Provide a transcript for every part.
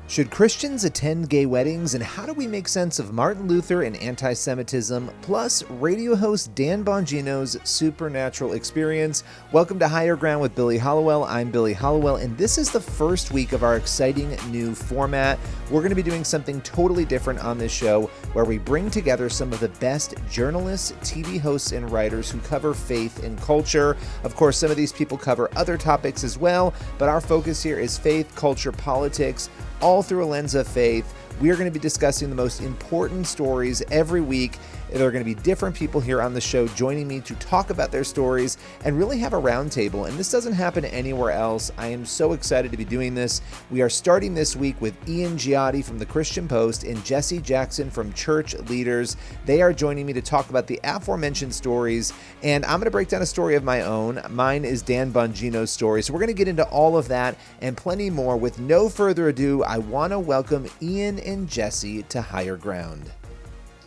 Should Christians attend gay weddings, and how do we make sense of Martin Luther and anti-Semitism, plus radio host Dan Bongino's supernatural experience? Welcome to Higher Ground with Billy Hallowell. I'm Billy Hallowell, and this is the first week of our exciting new format. We're going to be doing something totally different on this show, where we bring together some of the best journalists, TV hosts, and writers who cover faith and culture. Of course, some of these people cover other topics as well, but our focus here is faith, culture, politics, all through a lens of faith. We are going to be discussing the most important stories every week. There are going to be different people here on the show joining me to talk about their stories and really have a roundtable. And this doesn't happen anywhere else. I am so excited to be doing this. We are starting this week with Ian Giatti from the Christian Post and Jesse Jackson from Church Leaders. They are joining me to talk about the aforementioned stories. And I'm going to break down a story of my own. Mine is Dan Bongino's story. So we're going to get into all of that and plenty more. With no further ado, I want to welcome Ian and Jesse to Higher Ground.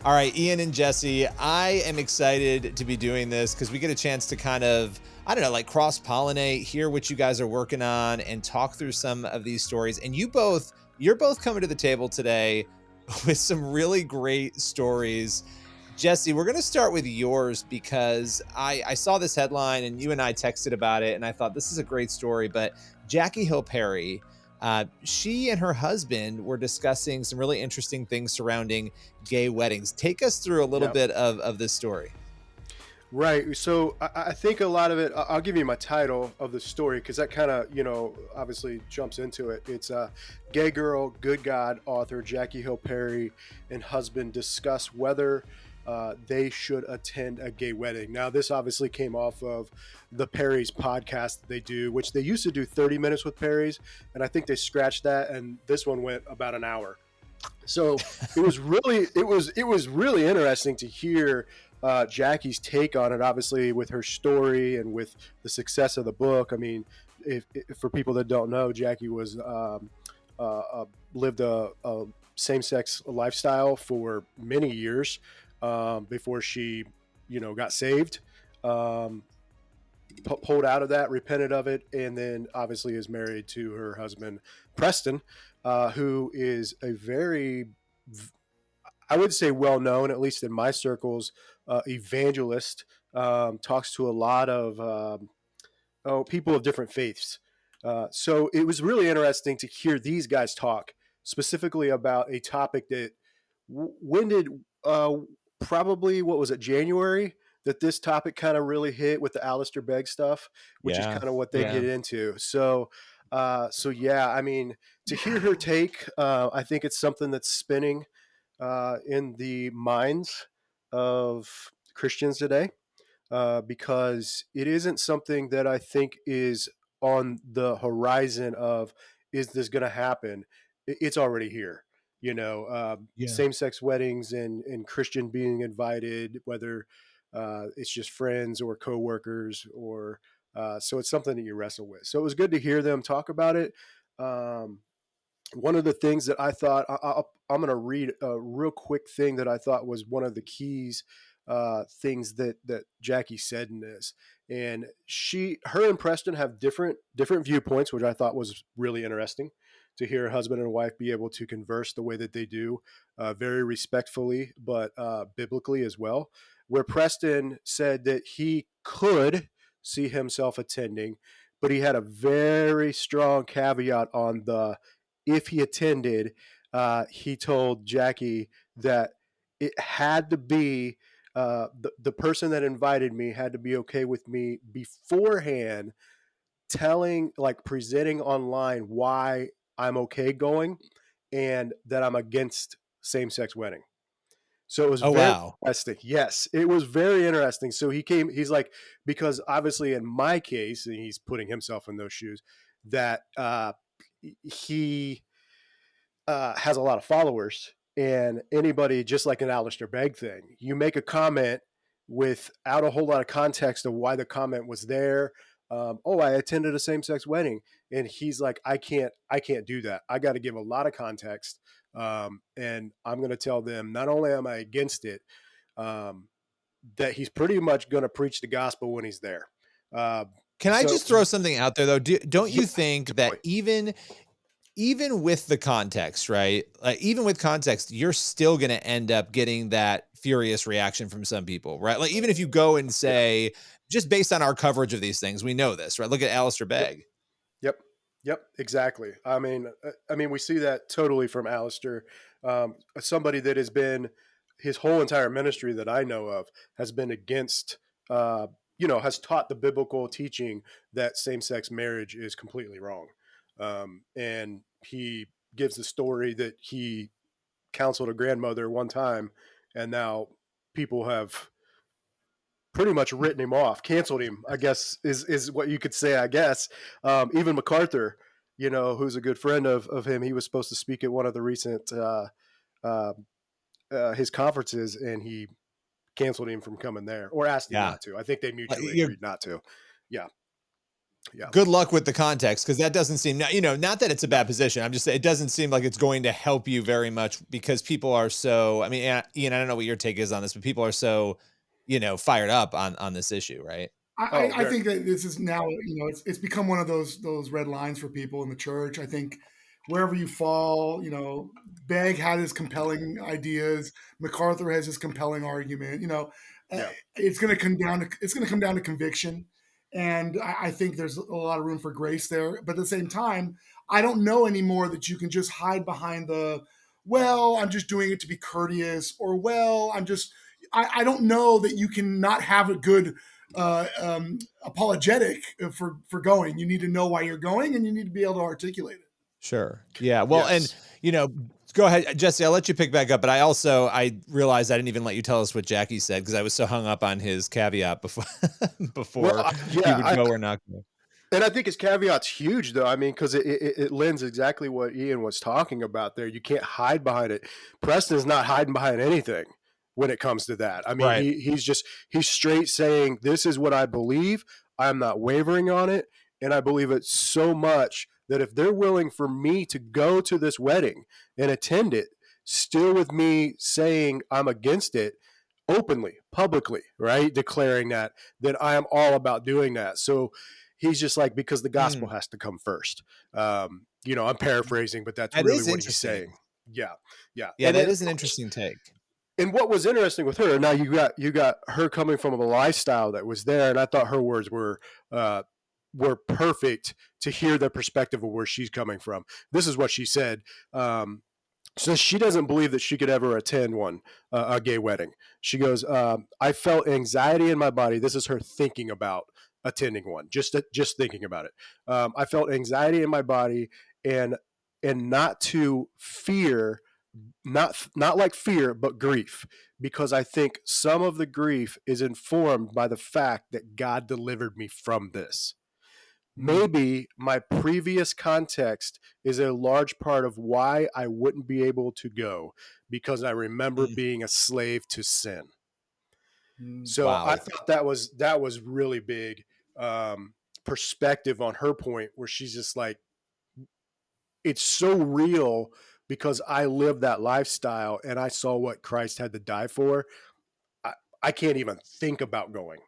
All right, Ian and Jesse, I am excited to be doing this because we get a chance to kind of, like cross-pollinate, hear what you guys are working on, and talk through some of these stories. And you're both coming to the table today with some really great stories. Jesse, we're going to start with yours because I saw this headline and you and I texted about it, and I thought this is a great story. But Giatti Hill Perry, she and her husband were discussing some really interesting things surrounding gay weddings. Take us through a little bit of this story. Right. So I think a lot of it, I'll give you my title of the story because that kind of, obviously jumps into it. It's Gay Girl, Good God author Giatti Hill Perry and husband discuss whether they should attend a gay wedding. Now, this obviously came off of the Perry's podcast that they do, which they used to do 30 minutes with Perry's, and I think they scratched that, and this one went about an hour. So it was really interesting to hear Jackie's take on it, obviously with her story and with the success of the book. I mean, if for people that don't know, Giatti was lived a same-sex lifestyle for many years before she, got saved, pulled out of that, repented of it, and then obviously is married to her husband, Preston, who is a very, I would say, well-known, at least in my circles, evangelist, talks to a lot of people of different faiths. So it was really interesting to hear these guys talk specifically about a topic that probably, what was it, January, that this topic kind of really hit with the Alistair Begg stuff, which is kind of what they get into. So yeah, I mean, to hear her take, I think it's something that's spinning in the minds of Christians today, because it isn't something that I think is on the horizon of, is this going to happen? It's already here. Same-sex weddings and Christian being invited, whether it's just friends or coworkers, or so it's something that you wrestle with. So it was good to hear them talk about it. One of the things that I thought, I'm going to read a real quick thing that I thought was one of the keys things that Giatti said in this. And her and Preston have different viewpoints, which I thought was really interesting to hear a husband and wife be able to converse the way that they do, very respectfully, but biblically as well. Where Preston said that he could see himself attending, but he had a very strong caveat on if he attended, he told Giatti that it had to be, the person that invited me had to be okay with me beforehand presenting online why I'm okay going and that I'm against same-sex wedding. So it was interesting. Yes, it was very interesting. So he's like, because obviously in my case, and he's putting himself in those shoes, that he has a lot of followers, and anybody, just like an Alistair Begg thing, you make a comment without a whole lot of context of why the comment was there. I attended a same-sex wedding, and he's like, I can't do that. I got to give a lot of context, and I'm going to tell them not only am I against it, that he's pretty much going to preach the gospel when he's there. Can I just throw something out there though? Don't you think that even even with the context, right? Like even with context, you're still going to end up getting that furious reaction from some people, right? Like even if you go and Yeah. say, just based on our coverage of these things, we know this, right? Look at Alistair Yep. Begg. Yep. Yep. Exactly. I mean, we see that totally from Alistair, somebody that has been his whole entire ministry that I know of has been against, has taught the biblical teaching that same-sex marriage is completely wrong. And he gives the story that he counseled a grandmother one time, and now people have pretty much written him off, canceled him, I guess is what you could say, I guess. Even MacArthur, who's a good friend of him, he was supposed to speak at one of the recent uh, his conferences, and he canceled him from coming there, or asked him Yeah. not to. I think they mutually You're, agreed not to. Yeah. Yeah. good luck with the context, because that doesn't seem, not that it's a No. bad position. I'm just saying it doesn't seem like it's going to help you very much, because people are so, I mean, Ian, I don't know what your take is on this, but people are so, fired up on this issue, right? I think that this is now, it's become one of those red lines for people in the church. I think wherever you fall, Begg had his compelling ideas, MacArthur has his compelling argument. Yeah. It's going to come down to conviction, and I think there's a lot of room for grace there. But at the same time, I don't know anymore that you can just hide behind well, I'm just doing it to be courteous, or well, I don't know that you can not have a good apologetic for going. You need to know why you're going, and you need to be able to articulate it. Sure. Yeah. Well, Yes. and go ahead, Jesse. I'll let you pick back up, but I realized I didn't even let you tell us what Jackie said, because I was so hung up on his caveat before before he would go or not go. And I think his caveat's huge, though. I mean, because it lends exactly what Ian was talking about there. You can't hide behind it. Preston's not hiding behind anything when it comes to that. I mean, Right. he's straight saying, this is what I believe. I'm not wavering on it. And I believe it so much that if they're willing for me to go to this wedding and attend it, still with me saying I'm against it, openly, publicly, right? Declaring that I am all about doing that. So he's just like, because the gospel has to come first. I'm paraphrasing, but that's That really is what he's interesting. saying. Yeah. Yeah. Yeah, that is an interesting take. And what was interesting with her, now you got her coming from a lifestyle that was there, and I thought her words were perfect to hear the perspective of where she's coming from. This is what she said. So she doesn't believe that she could ever attend a gay wedding. She goes, I felt anxiety in my body. This is her thinking about attending one, just thinking about it. I felt anxiety in my body, and not to fear, not like fear, but grief, because I think some of the grief is informed by the fact that God delivered me from this. Maybe my previous context is a large part of why I wouldn't be able to go, because I remember being a slave to sin. So Wow. I thought that was really big perspective on her point, where she's just like, it's so real because I lived that lifestyle and I saw what Christ had to die for. I can't even think about going,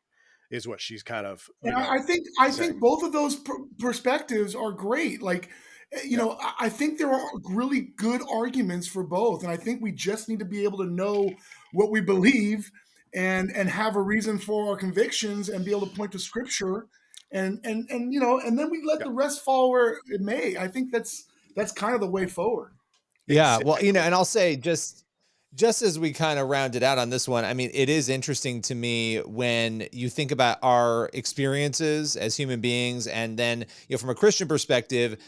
is what she's kind of, And I think both of those perspectives are great. Like, I think there are really good arguments for both, and I think we just need to be able to know what we believe and have a reason for our convictions, and be able to point to Scripture, and then we let the rest fall where it may. I think that's kind of the way forward. Yeah. Well, and I'll say, just as we kind of rounded out on this one, I mean, it is interesting to me when you think about our experiences as human beings, and then, from a Christian perspective,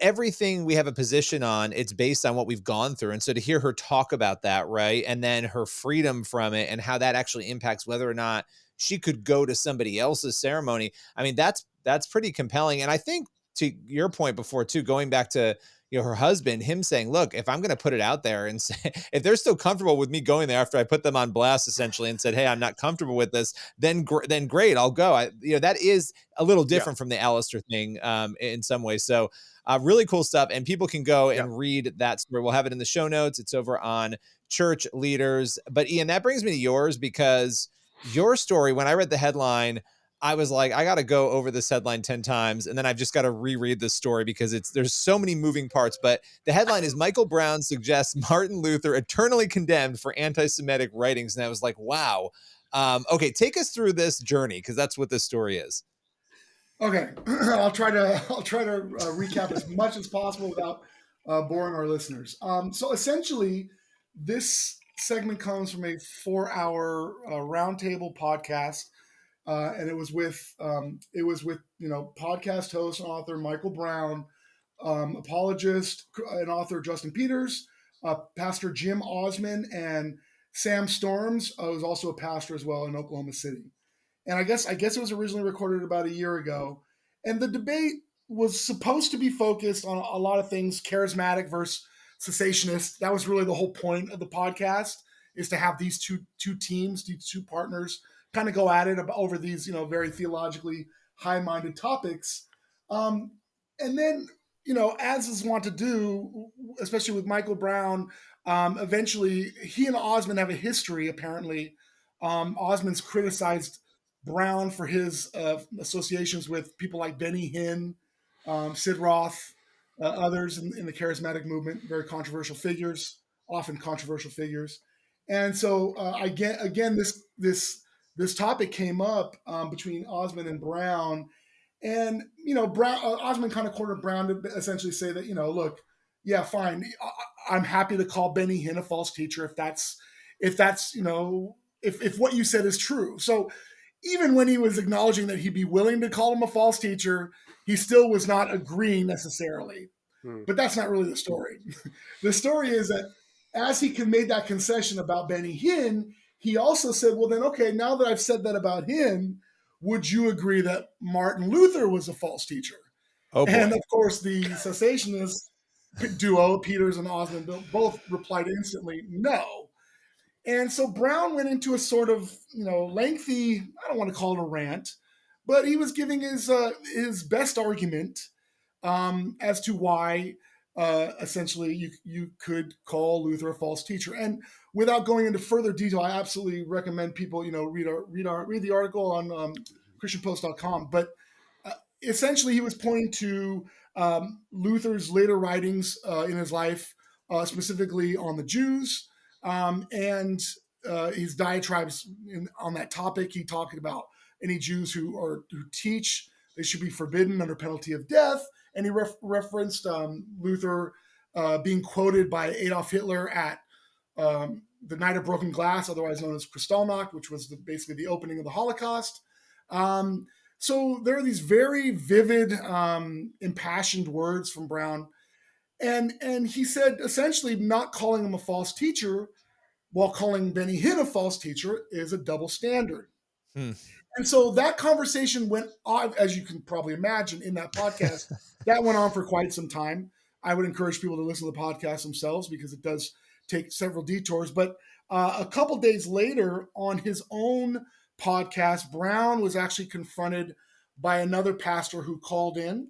everything we have a position on, it's based on what we've gone through. And so to hear her talk about that, right, and then her freedom from it, and how that actually impacts whether or not she could go to somebody else's ceremony, I mean, that's pretty compelling. And I think, to your point before too, going back to her husband, him saying, look, if I'm going to put it out there and say, if they're still comfortable with me going there after I put them on blast, essentially, and said, hey, I'm not comfortable with this, then great, I'll go. That is a little different from the Alistair thing in some ways. So really cool stuff. And people can go and read that story. We'll have it in the show notes. It's over on Church Leaders. But Ian, that brings me to yours, because your story, when I read the headline, I was like, I got to go over this headline 10 times. And then I've just got to reread the story because there's so many moving parts. But the headline is Michael Brown suggests Martin Luther eternally condemned for anti-Semitic writings. And I was like, wow. Okay, take us through this journey, because that's what this story is. Okay, I'll try to recap as much as possible without boring our listeners. So essentially, this segment comes from a 4-hour roundtable podcast, and it was with podcast host and author Michael Brown, apologist and author Justin Peters, Pastor Jim Osman, and Sam Storms, who's also a pastor as well in Oklahoma City. And I guess it was originally recorded about a year ago. And the debate was supposed to be focused on a lot of things, charismatic versus cessationist. That was really the whole point of the podcast, is to have these two teams, these two partners, kind of go at it over these, very theologically high-minded topics. And then, as is wont to do, especially with Michael Brown, eventually he and Osmond have a history, apparently. Osmond's criticized Brown for his associations with people like Benny Hinn, Sid Roth, others in the charismatic movement, very controversial figures, often controversial figures. And so again, this topic came up between Osmond and Brown, and Brown Osmond kind of cornered Brown to essentially say that look, yeah, fine, I'm happy to call Benny Hinn a false teacher if that's if what you said is true. So even when he was acknowledging that he'd be willing to call him a false teacher, he still was not agreeing necessarily. But that's not really the story. The story is that as he made that concession about Benny Hinn, he also said, well, then, okay, now that I've said that about him, would you agree that Martin Luther was a false teacher? Oh, and of course, the cessationist duo, Peters and Osmond, both replied instantly, no. And so Brown went into a sort of, lengthy, I don't want to call it a rant, but he was giving his best argument as to why essentially you could call Luther a false teacher. And without going into further detail, I absolutely recommend people, read the article on ChristianPost.com. But essentially, he was pointing to Luther's later writings in his life, specifically on the Jews. And his diatribes on that topic. He talked about any Jews who teach they should be forbidden under penalty of death. And he referenced Luther being quoted by Adolf Hitler at the Night of Broken Glass, otherwise known as Kristallnacht, which was basically the opening of the Holocaust. So there are these very vivid, impassioned words from Brown. And he said, essentially, not calling him a false teacher while calling Benny Hinn a false teacher is a double standard. And so that conversation went on, as you can probably imagine, in that podcast. That went on for quite some time. I would encourage people to listen to the podcast themselves because it does take several detours. But a couple days later, on his own podcast, Brown was actually confronted by another pastor who called in.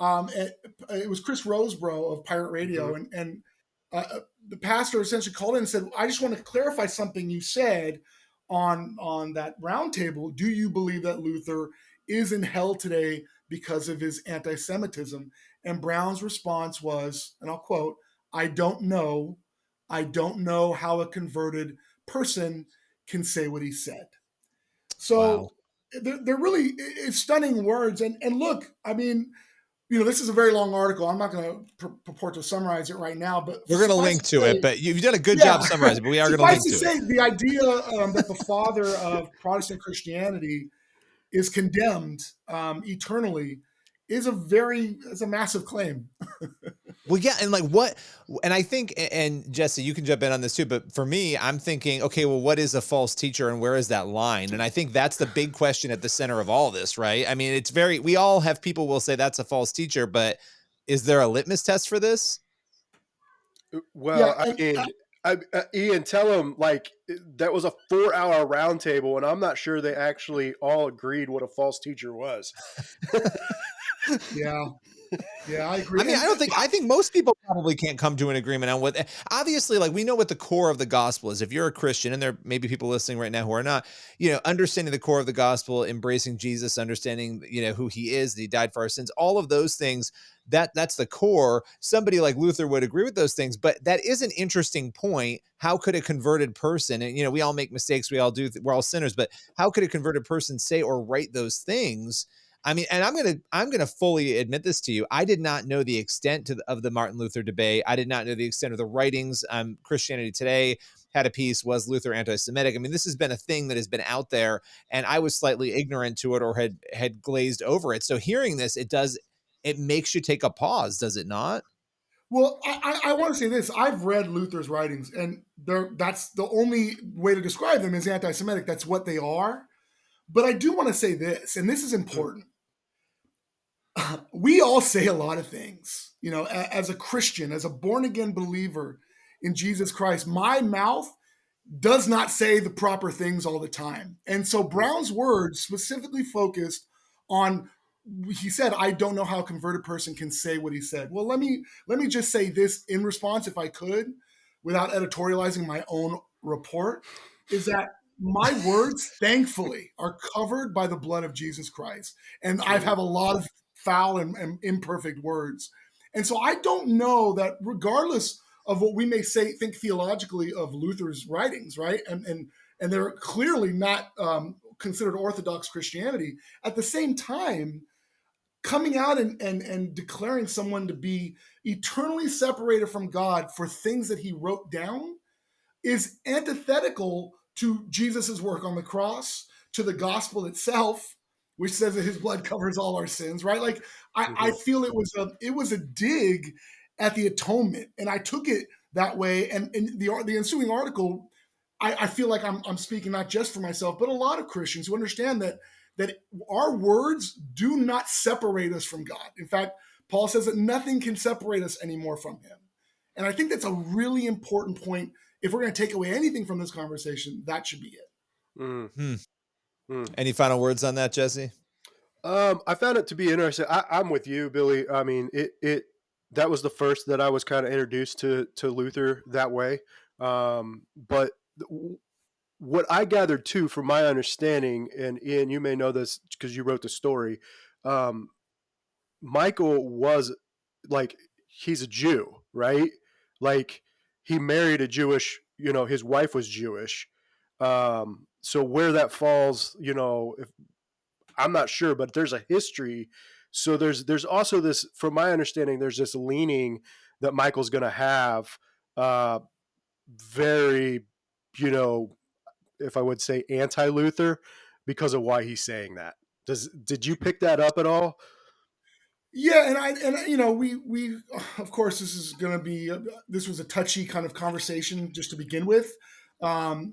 It was Chris Roseborough of Pirate Radio, and the pastor essentially called in and said, I just want to clarify something you said on that roundtable. Do you believe that Luther is in hell today because of his anti-Semitism? And Brown's response was, and I'll quote, I don't know how a converted person can say what he said. So wow. They're really it's stunning words. And look, I mean, this is a very long article. I'm not going to purport to summarize it right now, but we're going to link to it. But you've done a good job summarizing. But we are going to link to it. The idea that the father of Protestant Christianity is condemned eternally is a massive claim. Well, yeah, and and I think, and Jesse, you can jump in on this too, but for me, I'm thinking, okay, well, what is a false teacher and where is that line? And I think that's the big question at the center of all this, right? I mean, we all have people will say that's a false teacher, but is there a litmus test for this? Well, Ian, tell him that was a 4-hour roundtable, and I'm not sure they actually all agreed what a false teacher was. Yeah. Yeah, I agree. I mean, I think most people probably can't come to an agreement on what, obviously, like we know what the core of the gospel is. If you're a Christian, and there may be people listening right now who are not, understanding the core of the gospel, embracing Jesus, understanding, who he is, that he died for our sins, all of those things, that's the core. Somebody like Luther would agree with those things, but that is an interesting point. How could a converted person, and we all make mistakes, we all do, we're all sinners, but how could a converted person say or write those things? I mean, and I'm gonna fully admit this to you. I did not know the extent of the Martin Luther debate. I did not know the extent of the writings. Christianity Today had a piece, was Luther anti-Semitic? I mean, this has been a thing that has been out there, and I was slightly ignorant to it or had glazed over it. So hearing this, it makes you take a pause, does it not? Well, I want to say this. I've read Luther's writings, and that's the only way to describe them is anti-Semitic. That's what they are. But I do want to say this, and this is important. We all say a lot of things, as a Christian, as a born again believer in Jesus Christ, my mouth does not say the proper things all the time. And so Brown's words specifically focused on, he said, I don't know how a converted person can say what he said. Well, let me just say this in response, if I could, without editorializing my own report, is that my words, thankfully, are covered by the blood of Jesus Christ. And I have a lot of foul and imperfect words. And so I don't know that regardless of what we may think theologically of Luther's writings, right? And they're clearly not considered Orthodox Christianity. At the same time, coming out and declaring someone to be eternally separated from God for things that he wrote down is antithetical to Jesus's work on the cross, to the gospel itself, which says that his blood covers all our sins, right? Like I feel it was a dig at the atonement, and I took it that way. And in the ensuing article, I feel like I'm speaking not just for myself, but a lot of Christians who understand that our words do not separate us from God. In fact, Paul says that nothing can separate us anymore from him. And I think that's a really important point. If we're going to take away anything from this conversation, that should be it. Mm-hmm. Any final words on that, Jesse? I found it to be interesting. I'm with you, Billy. I mean, that was the first that I was kind of introduced to Luther that way. But what I gathered too, from my understanding, and Ian, you may know this because you wrote the story. Michael was he's a Jew, right? Like he married a Jewish, his wife was Jewish. So where that falls, if I'm not sure, but there's a history. So there's also this, from my understanding, there's this leaning that Michael's going to have, very, if I would say anti-Luther, because of why he's saying that. Did you pick that up at all? Yeah, and we of course this was a touchy kind of conversation just to begin with. I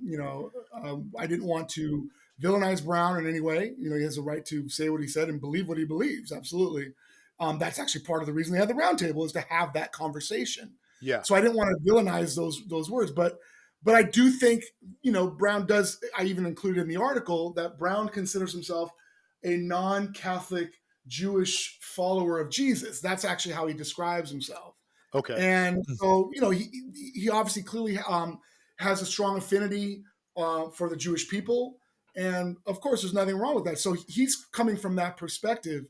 didn't want to villainize Brown in any way. He has a right to say what he said and believe what he believes. Absolutely. That's actually part of the reason they had the roundtable, is to have that conversation. Yeah. So I didn't want to villainize those words, but I do think, Brown does. I even included in the article that Brown considers himself a non-Catholic Jewish follower of Jesus. That's actually how he describes himself. Okay. And so, he obviously clearly has a strong affinity for the Jewish people. And of course, there's nothing wrong with that. So he's coming from that perspective.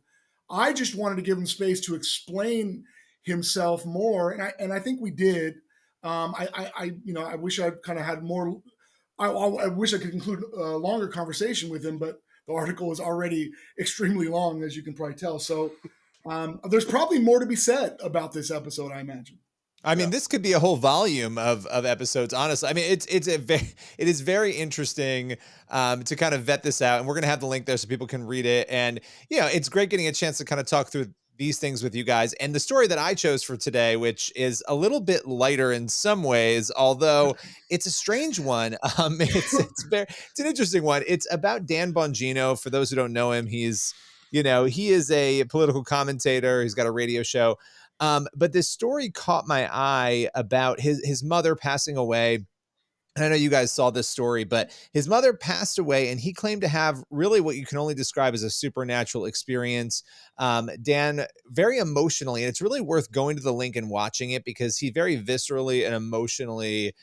I just wanted to give him space to explain himself more. And I think we did. I wish I kind of had more. I wish I could conclude a longer conversation with him, but the article is already extremely long, as you can probably tell. So there's probably more to be said about this episode, I imagine. I mean, this could be a whole volume of episodes. Honestly, I mean, it is very interesting to kind of vet this out, and we're gonna have the link there so people can read it. And it's great getting a chance to kind of talk through these things with you guys. And the story that I chose for today, which is a little bit lighter in some ways, although it's a strange one. It's an interesting one. It's about Dan Bongino. For those who don't know him, he is a political commentator. He's got a radio show. But this story caught my eye about his mother passing away and I know you guys saw this story, but his mother passed away, and he claimed to have really what you can only describe as a supernatural experience. Dan, very emotionally, and it's really worth going to the link and watching it, because he very viscerally and emotionally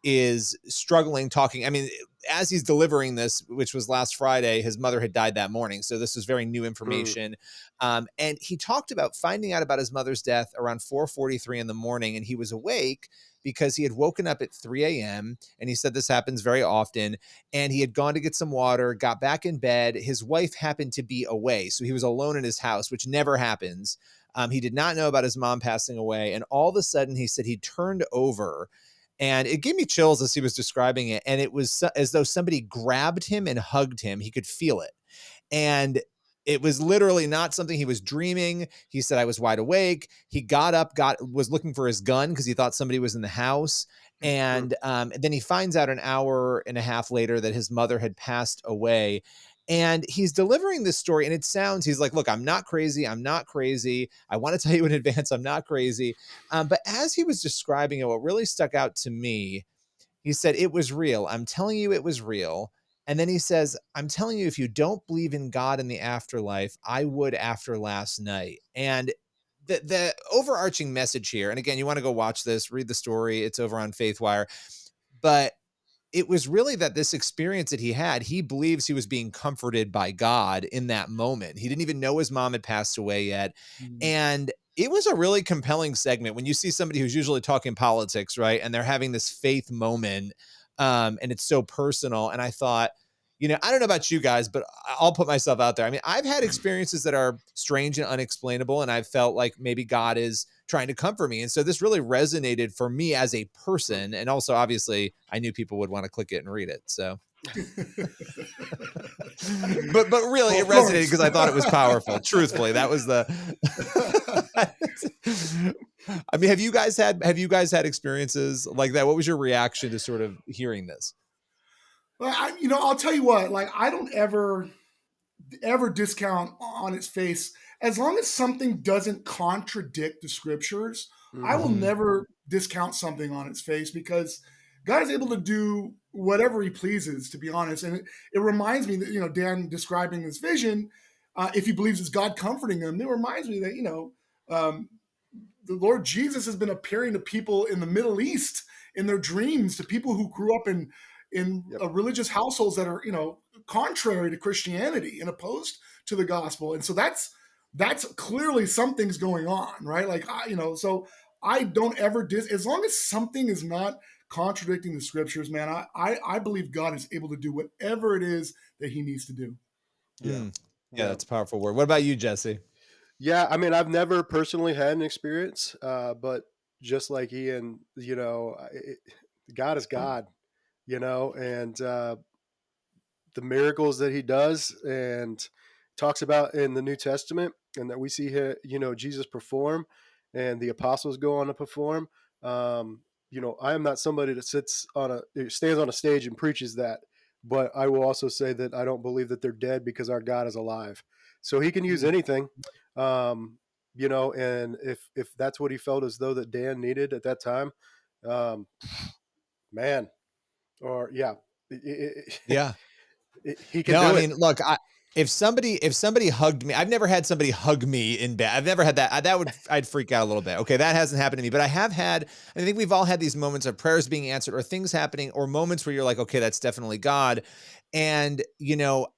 is struggling talking. I mean, as he's delivering this, which was last Friday, his mother had died that morning. So this was very new information. And he talked about finding out about his mother's death around 4:43 in the morning. And he was awake because he had woken up at 3 a.m. And he said this happens very often. And he had gone to get some water, got back in bed. His wife happened to be away. So he was alone in his house, which never happens. He did not know about his mom passing away. And all of a sudden, he said he turned over, and it gave me chills as he was describing it. And it was as though somebody grabbed him and hugged him. He could feel it. And it was literally not something he was dreaming. He said, I was wide awake. He got up, was looking for his gun because he thought somebody was in the house. And then he finds out an hour and a half later that his mother had passed away. And he's delivering this story, and it sounds, he's like, look, I'm not crazy. I'm not crazy. I want to tell you in advance, I'm not crazy. But as he was describing it, what really stuck out to me, he said, it was real. I'm telling you, it was real. And then he says, I'm telling you, if you don't believe in God in the afterlife, I would after last night. And the overarching message here, and again, you want to go watch this, read the story. It's over on FaithWire. But it was really that this experience that he believes he was being comforted by God in that moment. He didn't even know his mom had passed away yet. And it was a really compelling segment when you see somebody who's usually talking politics, right? And they're having this faith moment. And it's so personal. And I thought, I don't know about you guys, but I'll put myself out there. I mean, I've had experiences that are strange and unexplainable, and I've felt like maybe God is trying to comfort me. And so this really resonated for me as a person. And also, obviously, I knew people would want to click it and read it. So, but really, it resonated because I thought it was powerful. Truthfully, that was the. I mean, have you guys had experiences like that? What was your reaction to sort of hearing this? Well, I'll tell you what. Like, I don't ever discount on its face, as long as something doesn't contradict the scriptures. I will never discount something on its face, because God is able to do whatever he pleases, to be honest. And it reminds me that, Dan describing this vision, if he believes it's God comforting him, it reminds me that, the Lord Jesus has been appearing to people in the Middle East in their dreams, to people who grew up in religious households that are, contrary to Christianity and opposed to the gospel. And so that's clearly something's going on, right? Like, so I don't ever, as long as something is not contradicting the scriptures, man, I believe God is able to do whatever it is that he needs to do. Yeah, that's a powerful word. What about you, Jesse? Yeah, I mean, I've never personally had an experience, but just like Ian, God is God, and the miracles that he does and talks about in the New Testament, and that we see here, Jesus perform and the apostles go on to perform. I am not somebody that stands on a stage and preaches that, but I will also say that I don't believe that they're dead, because our God is alive. So he can use anything. And if that's what he felt as though that Dan needed at that time, man, or yeah. He can do it. I mean, look, if somebody hugged me, I've never had somebody hug me in bed. I've never had that. I'd freak out a little bit. Okay, that hasn't happened to me, but I think we've all had these moments of prayers being answered, or things happening, or moments where you're like, okay, that's definitely God. And,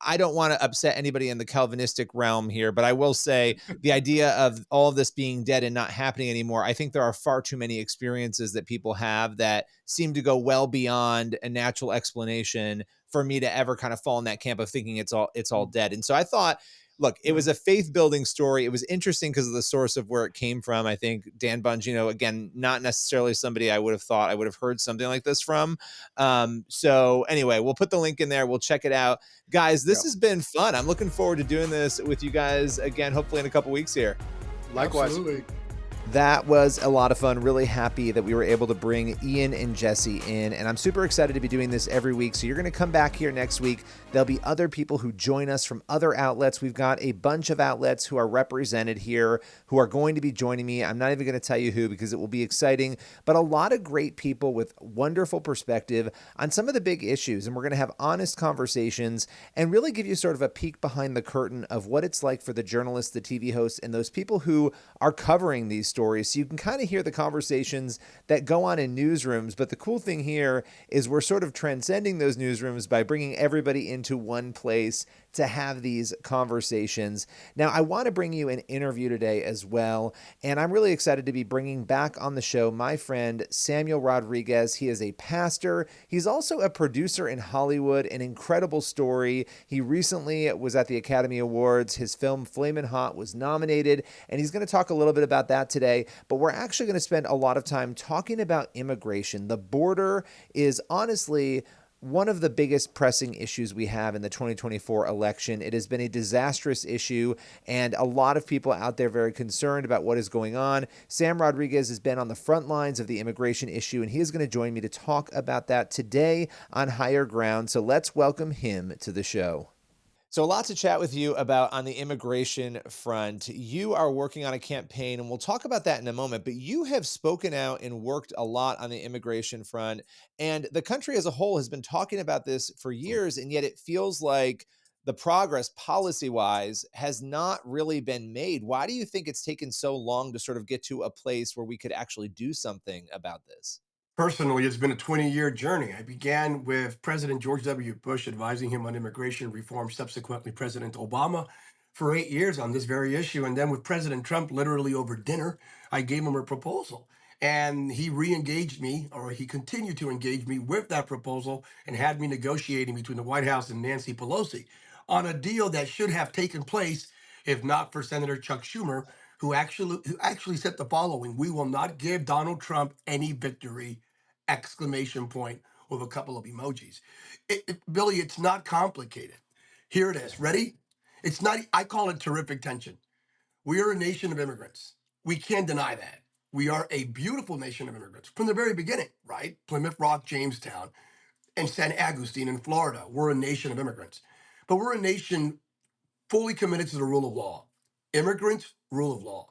I don't want to upset anybody in the Calvinistic realm here, but I will say the idea of all of this being dead and not happening anymore, I think there are far too many experiences that people have that seem to go well beyond a natural explanation for me to ever kind of fall in that camp of thinking it's all dead. And so I thought, look, it was a faith building story. It was interesting because of the source of where it came from. I think Dan Bongino, again, not necessarily somebody I would have thought I would have heard something like this from. So anyway, we'll put the link in there. We'll check it out. Guys, this has been fun. I'm looking forward to doing this with you guys again, hopefully in a couple weeks here. Likewise. Absolutely. That was a lot of fun. Really happy that we were able to bring Ian and Jesse in, and I'm super excited to be doing this every week. So you're going to come back here next week. There'll be other people who join us from other outlets. We've got a bunch of outlets who are represented here who are going to be joining me. I'm not even going to tell you who because it will be exciting, but a lot of great people with wonderful perspective on some of the big issues. And we're going to have honest conversations and really give you sort of a peek behind the curtain of what it's like for the journalists, the TV hosts, and those people who are covering these stories. So you can kind of hear the conversations that go on in newsrooms. But the cool thing here is we're sort of transcending those newsrooms by bringing everybody into one place to have these conversations. Now, I want to bring you an interview today as well, and I'm really excited to be bringing back on the show my friend Samuel Rodriguez. He is a pastor. He's also a producer in Hollywood, an incredible story. He recently was at the Academy Awards. His film Flamin' Hot was nominated, and he's going to talk a little bit about that today, but we're actually going to spend a lot of time talking about immigration. The border is honestly one of the biggest pressing issues we have in the 2024 election. It has been a disastrous issue, and a lot of people out there very concerned about what is going on. Sam Rodriguez has been on the front lines of the immigration issue, and he is going to join me to talk about that today on Higher Ground. So let's welcome him to the show. So a lot to chat with you about on the immigration front. You are working on a campaign, and we'll talk about that in a moment, but you have spoken out and worked a lot on the immigration front, and the country as a whole has been talking about this for years, and yet it feels like the progress policy-wise has not really been made. Why do you think it's taken so long to sort of get to a place where we could actually do something about this? Personally, it's been a 20-year journey. I began with President George W. Bush advising him on immigration reform, subsequently President Obama for 8 years on this very issue. And then with President Trump, literally over dinner, I gave him a proposal. And he re-engaged me, or he continued to engage me with that proposal and had me negotiating between the White House and Nancy Pelosi on a deal that should have taken place if not for Senator Chuck Schumer, who actually said the following: "We will not give Donald Trump any victory!" Exclamation point with a couple of emojis. Billy, it's not complicated. Here it is. Ready? It's not. I call it terrific tension. We are a nation of immigrants. We can't deny that. We are a beautiful nation of immigrants from the very beginning, right? Plymouth Rock, Jamestown, and San Agustin in Florida. We're a nation of immigrants, but we're a nation fully committed to the rule of law. Immigrants, rule of law.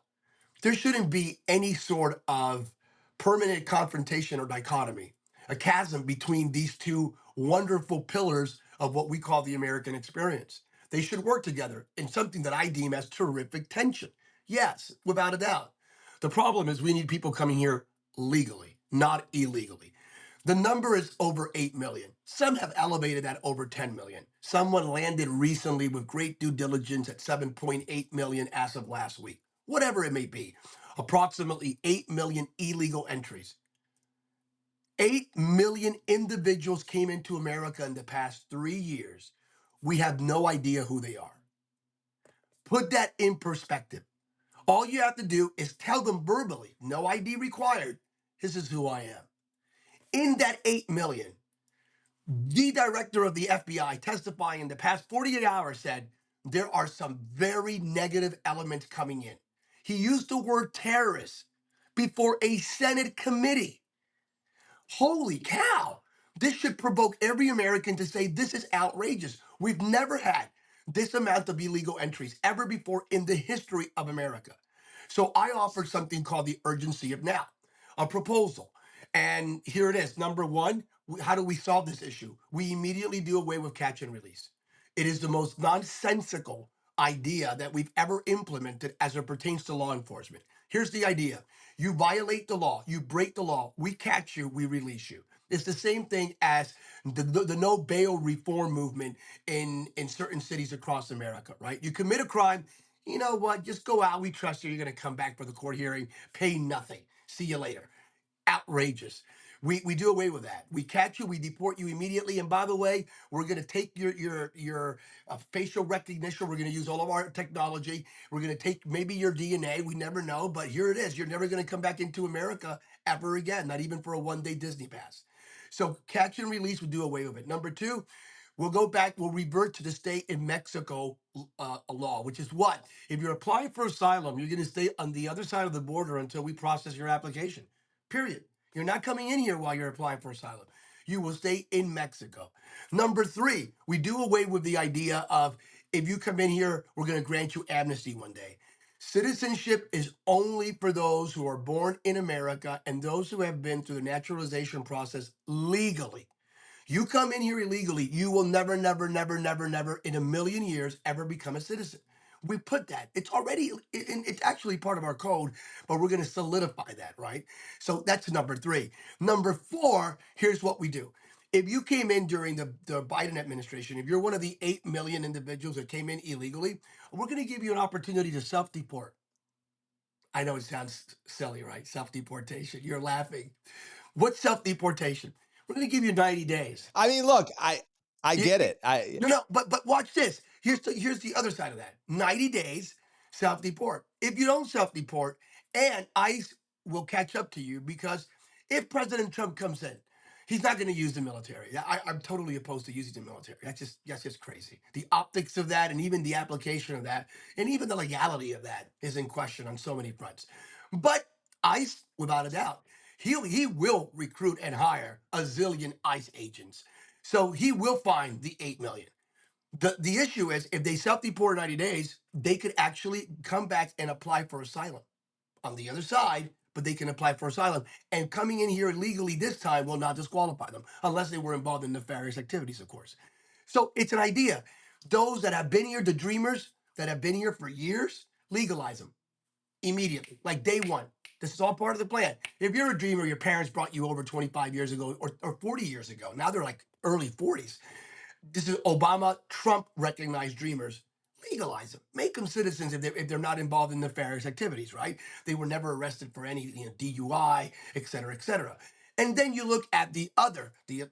There shouldn't be any sort of permanent confrontation or dichotomy, a chasm between these two wonderful pillars of what we call the American experience. They should work together in something that I deem as terrific tension. Yes, without a doubt. The problem is we need people coming here legally, not illegally. The number is over 8 million. Some have elevated that over 10 million. Someone landed recently with great due diligence at 7.8 million as of last week. Whatever it may be, approximately 8 million illegal entries. 8 million individuals came into America in the past 3 years. We have no idea who they are. Put that in perspective. All you have to do is tell them verbally, no ID required, this is who I am. In that 8 million, the director of the FBI testifying in the past 48 hours said there are some very negative elements coming in. He used the word terrorist before a Senate committee. Holy cow. This should provoke every American to say this is outrageous. We've never had this amount of illegal entries ever before in the history of America. So I offered something called the urgency of now, a proposal. And here it is. Number one, how do we solve this issue? We immediately do away with catch and release. It is the most nonsensical idea that we've ever implemented as it pertains to law enforcement. Here's the idea. You violate the law, you break the law, we catch you, we release you. It's the same thing as the no bail reform movement in certain cities across America, right? You commit a crime, you know what? Just go out. We trust you. You're going to come back for the court hearing, pay nothing. See you later. Outrageous. We do away with that. We catch you, we deport you immediately. And by the way, we're going to take your facial recognition. We're going to use all of our technology. We're going to take maybe your DNA. We never know, but here it is. You're never going to come back into America ever again, not even for a one-day Disney pass. So catch and release, we do away with it. Number two, We'll go back, we'll revert to the state in Mexico law, which is what? If you're applying for asylum, you're going to stay on the other side of the border until we process your application. Period. You're not coming in here while you're applying for asylum. You will stay in Mexico. Number three, we do away with the idea of if you come in here, we're going to grant you amnesty one day. Citizenship is only for those who are born in America and those who have been through the naturalization process legally. You come in here illegally, you will never, never, never, never, never in a million years ever become a citizen. We put that. It's already, it's actually part of our code, but we're going to solidify that, right? So that's number three. Number four, here's what we do. If you came in during the Biden administration, if you're one of the 8 million individuals that came in illegally, we're going to give you an opportunity to self-deport. I know it sounds silly, right? Self-deportation. You're laughing. What's self-deportation? We're going to give you 90 days. I mean, look, I get it. No, but watch this. Here's the other side of that. 90 days self-deport. If you don't self-deport, and ICE will catch up to you, because if President Trump comes in, he's not going to use the military. I'm totally opposed to using the military. That's just crazy. The optics of that, and even the application of that, and even the legality of that is in question on so many fronts. But ICE, without a doubt, he will recruit and hire a zillion ICE agents. So he will find the 8 million. The issue is if they self-deport 90 days, they could actually come back and apply for asylum on the other side, but they can apply for asylum. And coming in here illegally this time will not disqualify them unless they were involved in nefarious activities, of course. So it's an idea. Those that have been here, the dreamers that have been here for years, legalize them immediately, like day one. This is all part of the plan. If you're a dreamer, your parents brought you over 25 years ago or 40 years ago. Now they're like early 40s. This is Obama, Trump recognized dreamers. Legalize them. Make them citizens if they're not involved in nefarious activities, right? They were never arrested for any DUI, et cetera, et cetera. And then you look at the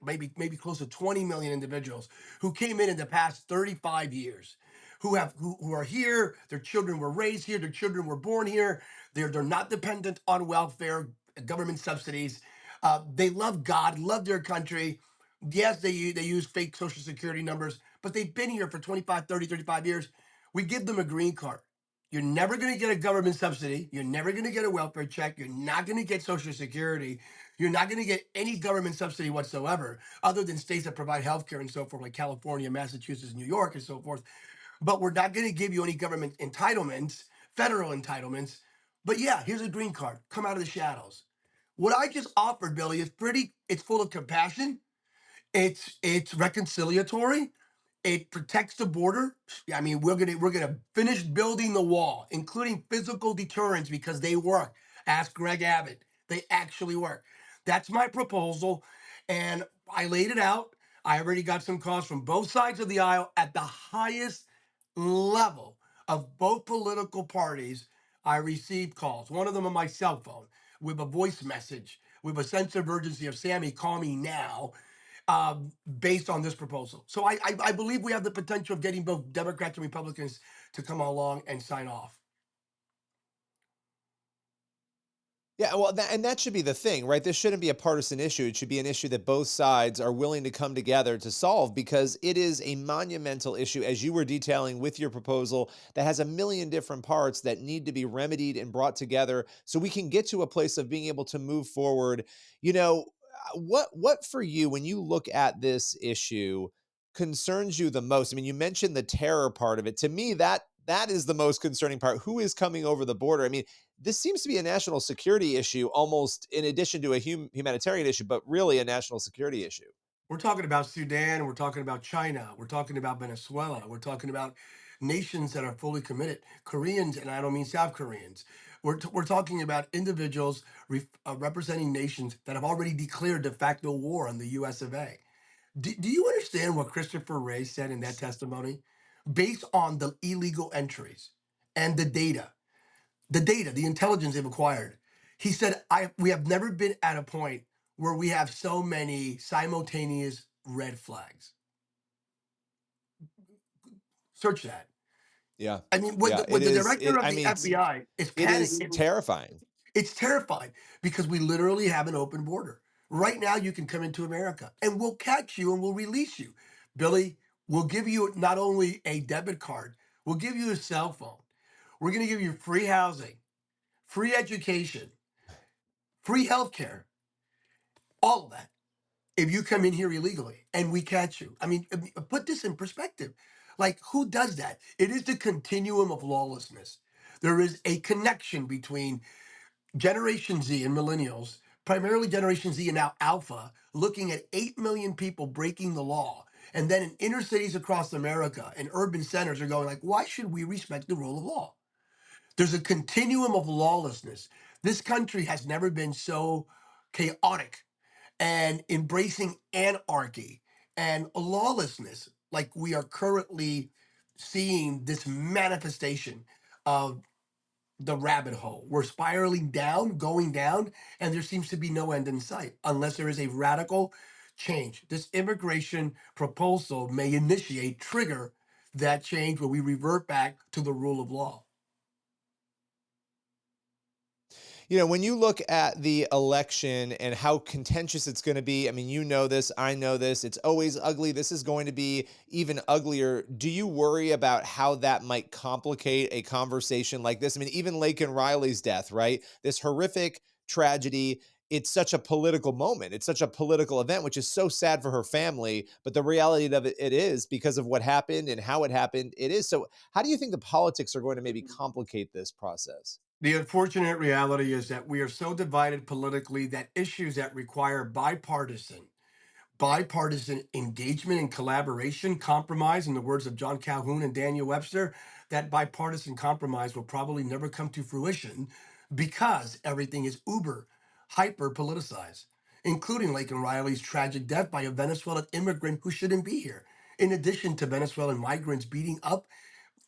maybe close to 20 million individuals who came in the past 35 years, who are here. Their children were raised here. Their children were born here. They're not dependent on welfare, government subsidies. They love God, love their country. Yes, they use fake social security numbers, but they've been here for 25, 30, 35 years. We give them a green card. You're never going to get a government subsidy. You're never going to get a welfare check. You're not going to get social security. You're not going to get any government subsidy whatsoever, other than states that provide healthcare and so forth, like California, Massachusetts, New York, and so forth. But we're not going to give you any government entitlements, federal entitlements. But yeah, here's a green card. Come out of the shadows. What I just offered, Billy, is it's full of compassion. It's reconciliatory. It protects the border. I mean, we're gonna finish building the wall, including physical deterrents, because they work. Ask Greg Abbott. They actually work. That's my proposal, and I laid it out. I already got some calls from both sides of the aisle at the highest level of both political parties. I received calls. One of them on my cell phone with a voice message with a sense of urgency of Sammy, call me now. Based on this proposal. So I believe we have the potential of getting both Democrats and Republicans to come along and sign off. Yeah, well, and that should be the thing, right? This shouldn't be a partisan issue. It should be an issue that both sides are willing to come together to solve, because it is a monumental issue, as you were detailing with your proposal, that has a million different parts that need to be remedied and brought together so we can get to a place of being able to move forward. What for you, when you look at this issue, concerns you the most? I mean, you mentioned the terror part of it. To me, that is the most concerning part. Who is coming over the border? I mean, this seems to be a national security issue, almost in addition to a humanitarian issue, but really a national security issue. We're talking about Sudan. We're talking about China. We're talking about Venezuela. We're talking about nations that are fully committed. Koreans, and I don't mean South Koreans. We're talking about individuals representing nations that have already declared de facto war on the US of A. Do you understand what Christopher Wray said in that testimony? Based on the illegal entries and the data, the intelligence they've acquired. He said, we have never been at a point where we have so many simultaneous red flags. Search that. Yeah. I mean, when the director of the FBI is panicking, it is terrifying. It's terrifying because we literally have an open border. Right now, you can come into America and we'll catch you and we'll release you. Billy, we'll give you not only a debit card, we'll give you a cell phone. We're going to give you free housing, free education, free healthcare, all of that if you come in here illegally and we catch you. I mean, put this in perspective. Like, who does that? It is the continuum of lawlessness. There is a connection between Generation Z and millennials, primarily Generation Z and now Alpha, looking at 8 million people breaking the law. And then in inner cities across America and urban centers are going like, why should we respect the rule of law? There's a continuum of lawlessness. This country has never been so chaotic and embracing anarchy and lawlessness like we are currently seeing this manifestation of the rabbit hole. We're spiraling down, going down, and there seems to be no end in sight unless there is a radical change. This immigration proposal may initiate, trigger that change where we revert back to the rule of law. You know, when you look at the election and how contentious it's going to be, I mean, you know this, I know this, it's always ugly. This is going to be even uglier. Do you worry about how that might complicate a conversation like this? I mean, even Laken Riley's death, right? This horrific tragedy. It's such a political moment. It's such a political event, which is so sad for her family. But the reality of it is because of what happened and how it happened, it is. So how do you think the politics are going to maybe complicate this process? The unfortunate reality is that we are so divided politically that issues that require bipartisan engagement and collaboration, compromise, in the words of John Calhoun and Daniel Webster, that bipartisan compromise will probably never come to fruition because everything is uber, hyper politicized, including Laken Riley's tragic death by a Venezuelan immigrant who shouldn't be here. In addition to Venezuelan migrants beating up,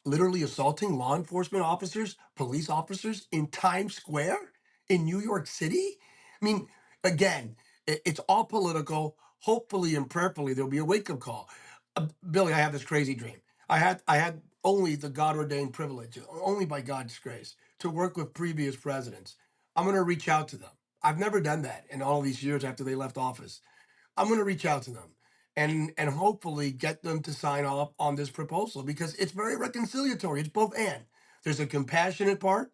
literally assaulting law enforcement officers, police officers in Times Square in New York City. I mean, again, it's all political. Hopefully and prayerfully there'll be a wake-up call. Billy, I have this crazy dream. I had only the God ordained privilege, only by God's grace, to work with previous presidents. I'm going to reach out to them. I've never done that in all these years after they left office. I'm going to reach out to them and hopefully get them to sign off on this proposal because it's very reconciliatory. It's both and. There's a compassionate part,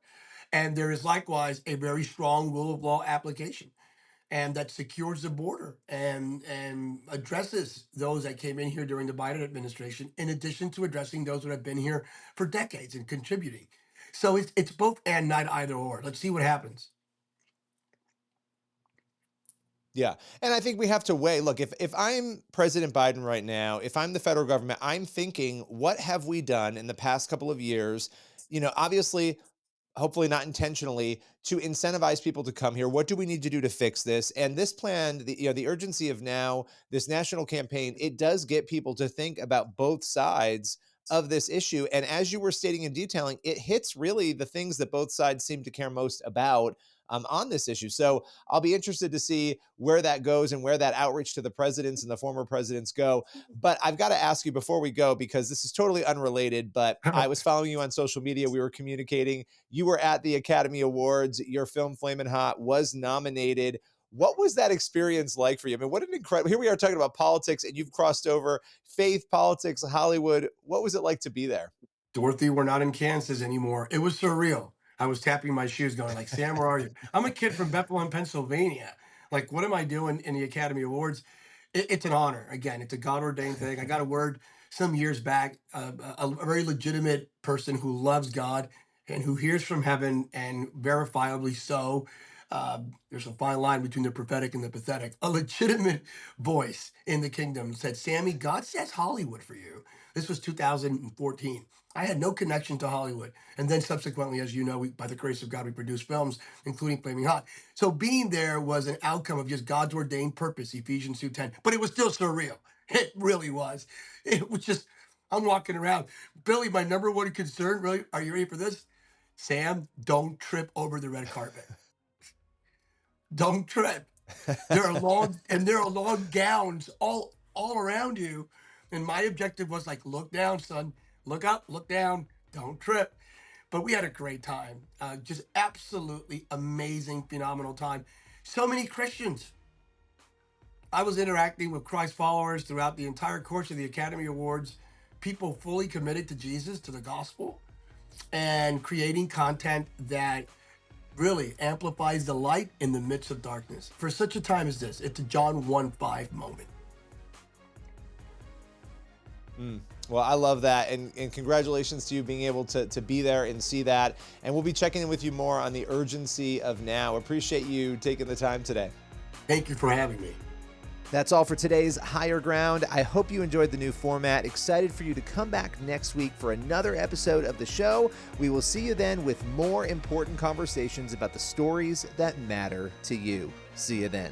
and there is likewise a very strong rule of law application, and that secures the border and addresses those that came in here during the Biden administration, in addition to addressing those that have been here for decades and contributing. So it's both and, not either or. Let's see what happens. Yeah. And I think we have to weigh, look, if I'm President Biden right now, if I'm the federal government, I'm thinking, what have we done in the past couple of years? You know, obviously, hopefully not intentionally, to incentivize people to come here. What do we need to do to fix this? And this plan, the urgency of now, this national campaign, it does get people to think about both sides of this issue. And as you were stating and detailing, it hits really the things that both sides seem to care most about on this issue. So I'll be interested to see where that goes and where that outreach to the presidents and the former presidents go. But I've got to ask you before we go, because this is totally unrelated, but I was following you on social media. We were communicating. You were at the Academy Awards. Your film Flamin' Hot was nominated. What was that experience like for you? I mean, what an incredible, here we are talking about politics and you've crossed over faith, politics, Hollywood. What was it like to be there? Dorothy, we're not in Kansas anymore. It was surreal. I was tapping my shoes going like, Sam, where are you? I'm a kid from Bethlehem, Pennsylvania. Like, what am I doing in the Academy Awards? It's an honor. Again, it's a God ordained thing. I got a word some years back, a very legitimate person who loves God and who hears from heaven, and verifiably so. There's a fine line between the prophetic and the pathetic. A legitimate voice in the kingdom said, Sammy, God says Hollywood for you. This was 2014. I had no connection to Hollywood. And then subsequently, as you know, by the grace of God, we produced films, including Flaming Hot. So being there was an outcome of just God's ordained purpose, Ephesians 2:10. But it was still surreal. It really was. It was just, I'm walking around. Billy, my number one concern, really, are you ready for this? Sam, don't trip over the red carpet. Don't trip. There are long gowns all around you. And my objective was like, look down, son. Look up, look down, don't trip. But we had a great time. Just absolutely amazing, phenomenal time. So many Christians I was interacting with Christ followers throughout the entire course of the Academy Awards, people fully committed to Jesus, to the gospel, and creating content that really amplifies the light in the midst of darkness. For such a time as this, it's a John 1:5 moment. Well, I love that, and congratulations to you being able to be there and see that. And we'll be checking in with you more on the urgency of now. Appreciate you taking the time today. Thank you for having me. That's all for today's Higher Ground. I hope you enjoyed the new format. Excited for you to come back next week for another episode of the show. We will see you then with more important conversations about the stories that matter to you. See you then.